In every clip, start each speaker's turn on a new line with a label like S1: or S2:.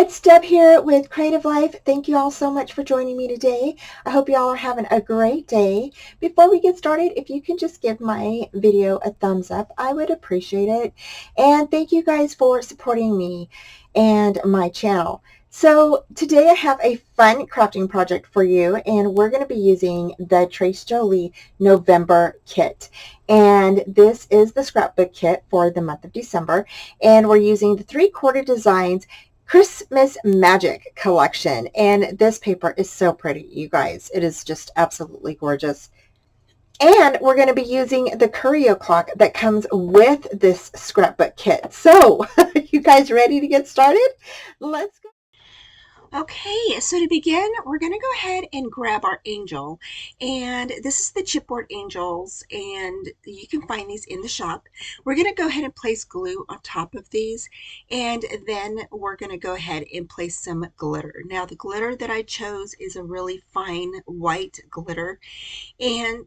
S1: It's Deb here with Creative Life. Thank you all so much for joining me today. I hope you all are having a great day. Before we get started, if you can just give my video a thumbs up, I would appreciate it. And thank you guys for supporting me and my channel. So today I have a fun crafting project for you, and we're going to be using the Trace Jolie November kit. And this is the scrapbook kit for the month of December, and we're using the 3/4 designs Christmas Magic collection, and this paper is so pretty, you guys. It is just absolutely gorgeous. And we're going to be using the Curio Clock that comes with this scrapbook kit. So, you guys ready to get started? Let's go.
S2: Okay, so to begin, we're going to go ahead and grab our angel. And this is the chipboard angels, and you can find these in the shop. We're going to go ahead and place glue on top of these, and then we're going to go ahead and place some glitter. Now, the glitter that I chose is a really fine white glitter, and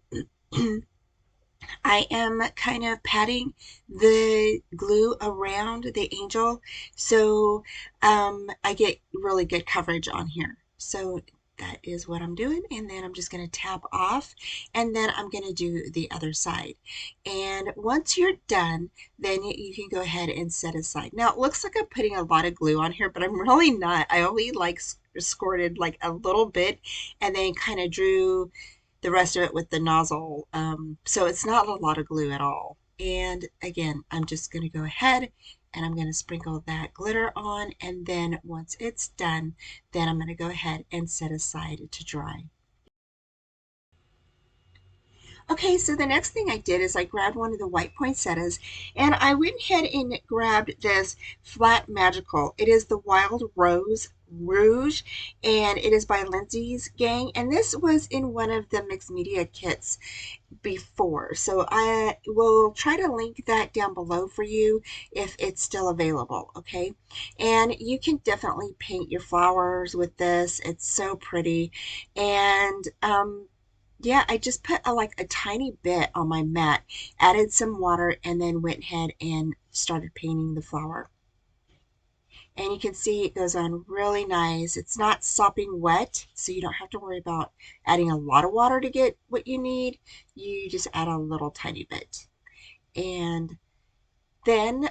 S2: I am kind of patting the glue around the angel so I get really good coverage on here. So that is what I'm doing, and then I'm just going to tap off, and then I'm going to do the other side. And once you're done, then you can go ahead and set aside. Now it looks like I'm putting a lot of glue on here, but I'm really not. I only like squirted like a little bit and then kind of drew the rest of it with the nozzle. So it's not a lot of glue at all. And again, I'm just going to go ahead and I'm going to sprinkle that glitter on. And then once it's done, then I'm going to go ahead and set aside to dry. Okay, so the next thing I did is I grabbed one of the white poinsettias and I went ahead and grabbed this flat magical. It is the Wild Rose Rouge, and it is by Lindsay's Gang, and this was in one of the mixed media kits before. So I will try to link that down below for you if it's still available, okay? And you can definitely paint your flowers with this. It's so pretty. And yeah, I just put like a tiny bit on my mat, added some water, and then went ahead and started painting the flower. And you can see it goes on really nice. It's not sopping wet, so you don't have to worry about adding a lot of water to get what you need. You just add a little tiny bit. And then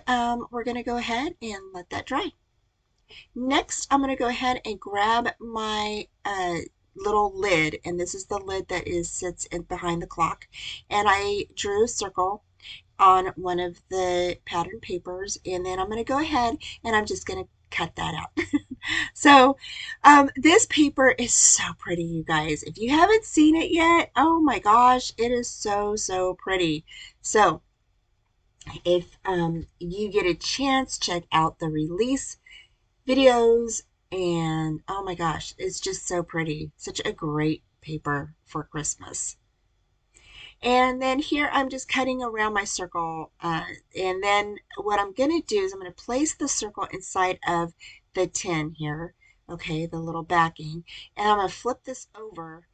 S2: we're going to go ahead and let that dry. Next, I'm going to go ahead and grab my little lid, and this is the lid that sits in behind the clock. And I drew a circle on one of the pattern papers, and then I'm going to go ahead and I'm just going to cut that out. So this paper is so pretty, you guys. If you haven't seen it yet, oh my gosh, it is so, so pretty. So if you get a chance, check out the release videos, and oh my gosh, it's just so pretty. Such a great paper for Christmas. And then here I'm just cutting around my circle. And then what I'm going to do is I'm going to place the circle inside of the tin here. Okay, the little backing. And I'm going to flip this over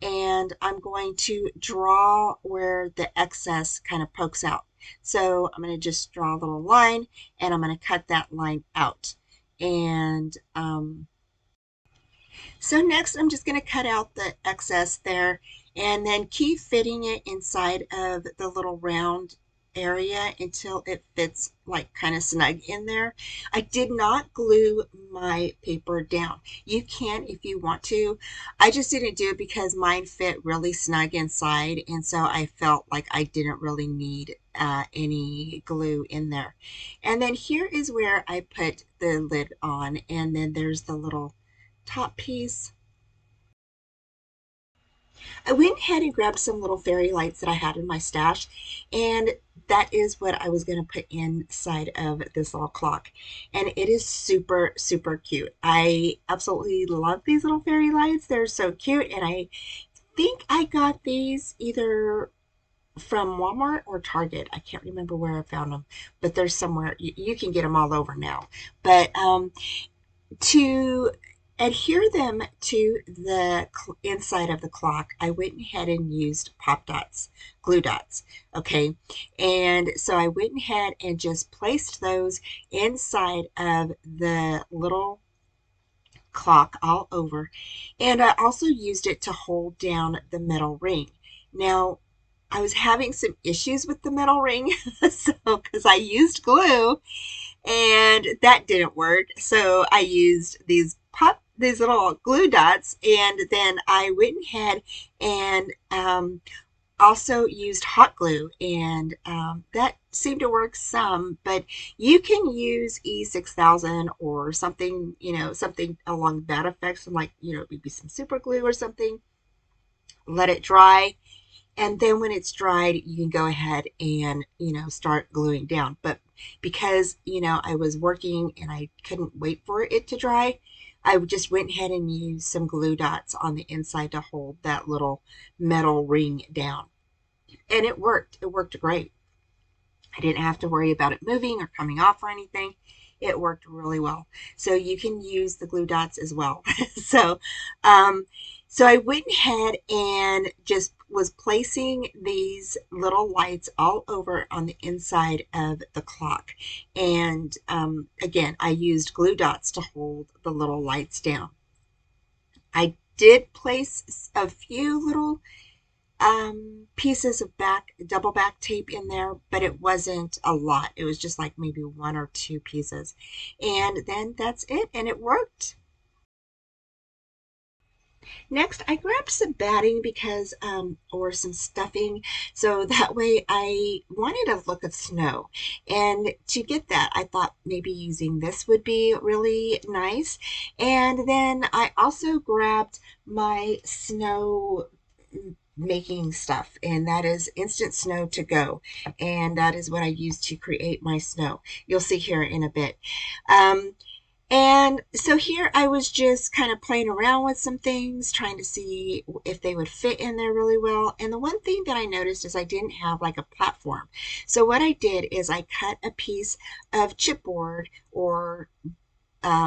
S2: and I'm going to draw where the excess kind of pokes out. So I'm going to just draw a little line and I'm going to cut that line out. And so next I'm just going to cut out the excess there and then keep fitting it inside of the little round area until it fits like kind of snug in there. I did not glue my paper down. You can if you want to. I just didn't do it because mine fit really snug inside, and so I felt like I didn't really need any glue in there. And then here is where I put the lid on, and then there's the little top piece. I went ahead and grabbed some little fairy lights that I had in my stash, and that is what I was going to put inside of this little clock. And it is super, super cute. I absolutely love these little fairy lights. They're so cute, and I think I got these either from Walmart or Target. I can't remember where I found them, but there's somewhere you can get them all over now. But to adhere them to the inside of the clock, I went ahead and used pop dots, glue dots, okay? And so I went ahead and just placed those inside of the little clock all over. And I also used it to hold down the metal ring. Now, I was having some issues with the metal ring, so because I used glue and that didn't work. So I used these little glue dots, and then I went ahead and also used hot glue, and that seemed to work some. But you can use E6000 or something, something along that effect, some like maybe some super glue or something. Let it dry, and then when it's dried, you can go ahead and start gluing down. But because I was working and I couldn't wait for it to dry, I just went ahead and used some glue dots on the inside to hold that little metal ring down, and it worked great. I didn't have to worry about it moving or coming off or anything. It worked really well. So you can use the glue dots as well. so, um, so I went ahead and just was placing these little lights all over on the inside of the clock. And again, I used glue dots to hold the little lights down. I did place a few little pieces of double back tape in there, but it wasn't a lot. It was just like maybe one or two pieces. And then that's it, and it worked. Next, I grabbed some batting because, or some stuffing, so that way I wanted a look of snow. And to get that, I thought maybe using this would be really nice. And then I also grabbed my snow making stuff, and that is instant snow to go, and that is what I use to create my snow. You'll see here in a bit. um, and so here I was just kind of playing around with some things, trying to see if they would fit in there really well. And the one thing that I noticed is I didn't have like a platform. So what I did is I cut a piece of chipboard or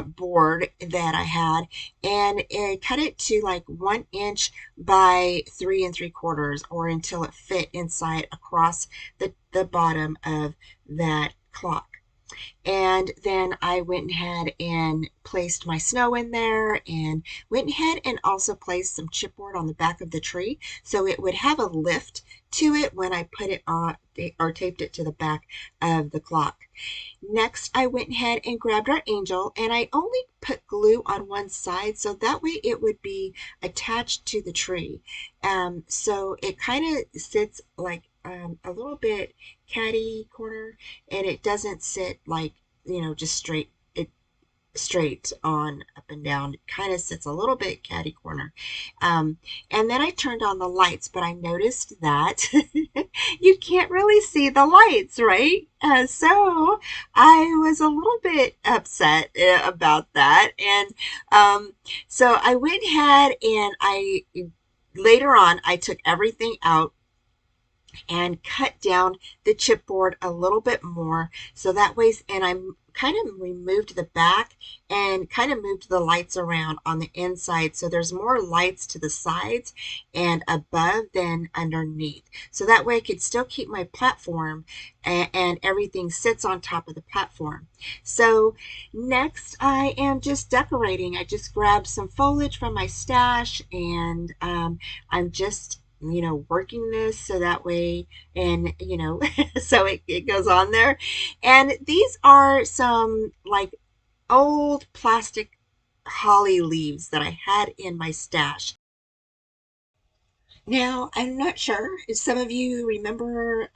S2: board that I had, and it cut it to like 1 inch by 3 3/4, or until it fit inside across the bottom of that clock. And then I went ahead and placed my snow in there, and went ahead and also placed some chipboard on the back of the tree so it would have a lift to it when I put it on or taped it to the back of the clock. Next, I went ahead and grabbed our angel, and I only put glue on one side so that way it would be attached to the tree. So it kind of sits like a little bit catty corner, and it doesn't sit like, just straight on up and down. It kind of sits a little bit catty corner. And then I turned on the lights, but I noticed that you can't really see the lights, right? So I was a little bit upset about that. And so I went ahead and later on, I took everything out and cut down the chipboard a little bit more, so that way, and I kind of removed the back and kind of moved the lights around on the inside, so there's more lights to the sides and above than underneath, so that way I could still keep my platform, and everything sits on top of the platform. So next I am just decorating. I just grabbed some foliage from my stash, and I'm just working this so that way, and so it goes on there. And these are some like old plastic holly leaves that I had in my stash. Now, I'm not sure if some of you remember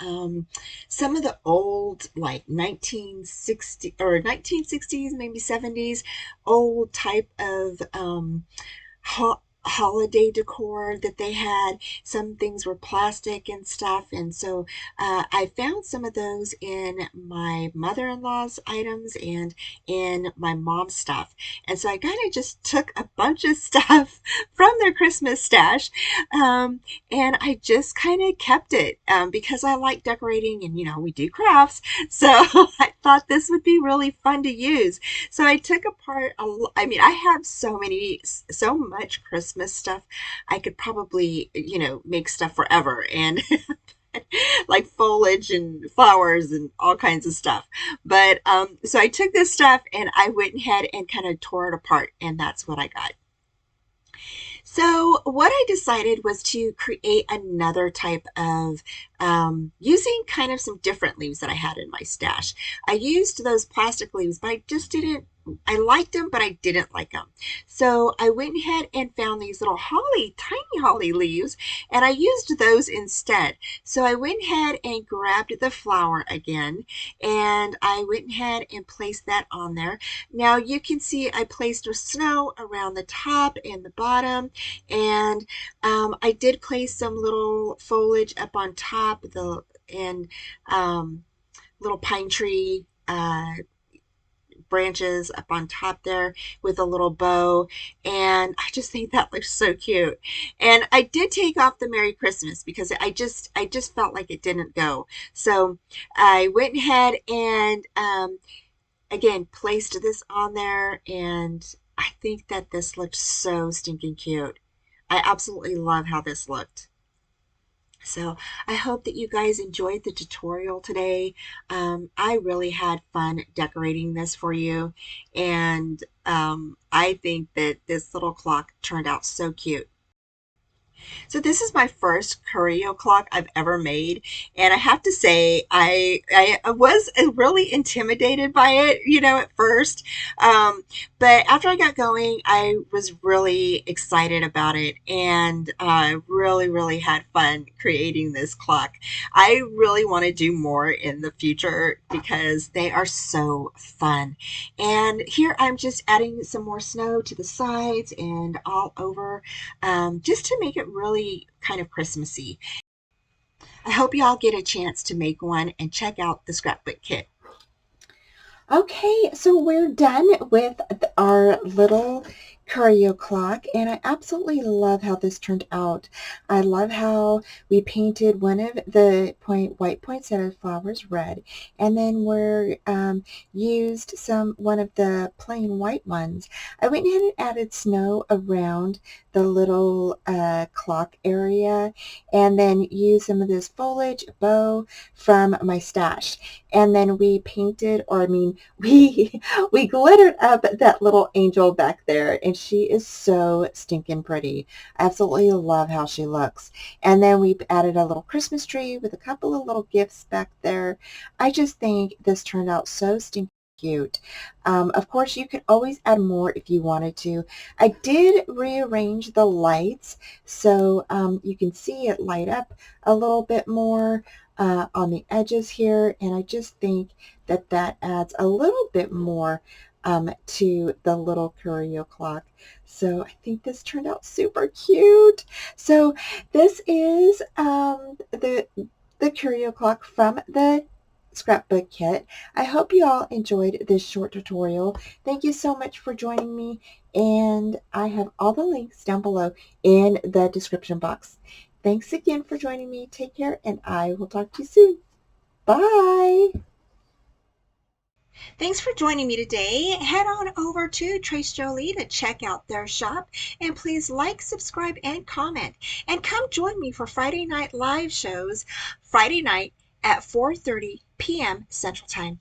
S2: some of the old, like 1960 or 1960s, maybe 70s, old type of holiday decor that they had. Some things were plastic and stuff, and so I found some of those in my mother-in-law's items and in my mom's stuff, and so I kind of just took a bunch of stuff from their Christmas stash, and I just kind of kept it because I like decorating, and we do crafts, so I thought this would be really fun to use. So I took apart I mean, I have so much Christmas stuff. I could probably, make stuff forever. And like foliage and flowers and all kinds of stuff. But so I took this stuff and I went ahead and kind of tore it apart, and that's what I got. So, what I decided was to create another type of using kind of some different leaves that I had in my stash. I used those plastic leaves, but I just didn't. I liked them, but I didn't like them. So I went ahead and found these little holly, tiny holly leaves, and I used those instead. So I went ahead and grabbed the flower again, and I went ahead and placed that on there. Now you can see I placed a snow around the top and the bottom, and I did place some little foliage up on top, and um, little pine tree branches up on top there with a little bow, and I just think that looks so cute. And I did take off the Merry Christmas because I just felt like it didn't go. So I went ahead and again placed this on there, and I think that this looked so stinking cute. I absolutely love how this looked. So I hope that you guys enjoyed the tutorial today. I really had fun decorating this for you, and I think that this little clock turned out so cute. So this is my first Curio clock I've ever made, and I have to say I was really intimidated by it, at first. But after I got going, I was really excited about it, and really had fun creating this clock. I really want to do more in the future because they are so fun. And here I'm just adding some more snow to the sides and all over, just to make it really kind of Christmassy. I hope y'all get a chance to make one and check out the scrapbook kit.
S1: Okay, so we're done with our little Curio clock, and I absolutely love how this turned out. I love how we painted one of the white poinsettia flowers red, and then we're used one of the plain white ones. I went ahead and added snow around the little clock area, and then used some of this foliage bow from my stash. And then we painted, or I mean, we glittered up that little angel back there, and she is so stinking pretty. I absolutely love how she looks. And then we added a little Christmas tree with a couple of little gifts back there. I just think this turned out so stinking cute. Of course, you could always add more if you wanted to. I did rearrange the lights so you can see it light up a little bit more on the edges here, and I just think that that adds a little bit more to the little Curio clock. So I think this turned out super cute. So this is the Curio clock from the scrapbook kit. I hope you all enjoyed this short tutorial. Thank you so much for joining me, and I have all the links down below in the description box. Thanks again for joining me. Take care, and I will talk to you soon. Bye.
S2: Thanks for joining me today. Head on over to Trace Jolie to check out their shop, and please like, subscribe, and comment. And come join me for Friday night live shows, Friday night at 4:30 p.m. Central Time.